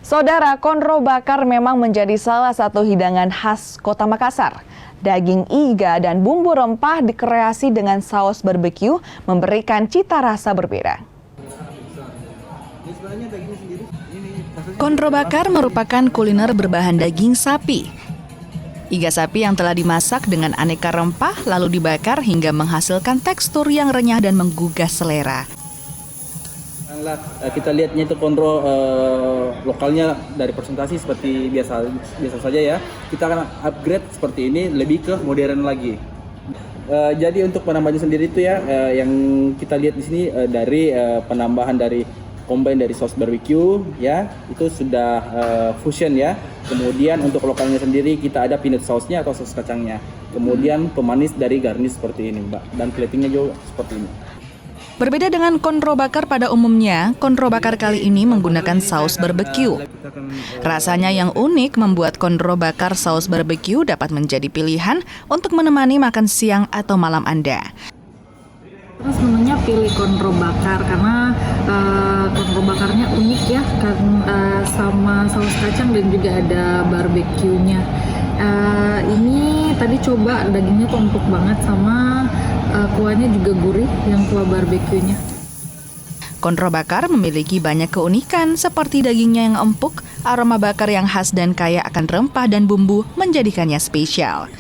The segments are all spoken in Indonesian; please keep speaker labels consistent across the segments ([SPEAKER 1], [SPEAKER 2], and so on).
[SPEAKER 1] Saudara, konro bakar memang menjadi salah satu hidangan khas Kota Makassar. Daging iga dan bumbu rempah dikreasi dengan saus barbeque memberikan cita rasa berbeda. Konro bakar merupakan kuliner berbahan daging sapi. Iga sapi yang telah dimasak dengan aneka rempah lalu dibakar hingga menghasilkan tekstur yang renyah dan menggugah selera.
[SPEAKER 2] Kita lihatnya itu konro lokalnya dari presentasi seperti biasa saja ya. Kita akan upgrade seperti ini lebih ke modern lagi. Jadi untuk penambahannya sendiri itu ya yang kita lihat di sini dari penambahan dari combine dari saus barbecue ya, itu sudah fusion ya. Kemudian untuk lokalnya sendiri kita ada peanut sausnya atau saus kacangnya. Kemudian pemanis dari garnish seperti ini, Mbak, dan platingnya juga seperti ini.
[SPEAKER 1] Berbeda dengan konro bakar pada umumnya, konro bakar kali ini menggunakan saus barbeque. Rasanya yang unik membuat konro bakar saus barbeque dapat menjadi pilihan untuk menemani makan siang atau malam Anda.
[SPEAKER 3] Terus menunya pilih konro bakar karena konro bakarnya unik ya, sama saus kacang dan juga ada barbeque-nya. Ini tadi coba dagingnya tuh empuk banget sama kuahnya juga gurih yang kuah barbeque-nya.
[SPEAKER 1] Konro bakar memiliki banyak keunikan seperti dagingnya yang empuk, aroma bakar yang khas dan kaya akan rempah dan bumbu menjadikannya spesial.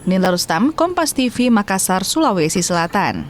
[SPEAKER 1] Nila Rustam, Kompas TV, Makassar, Sulawesi Selatan.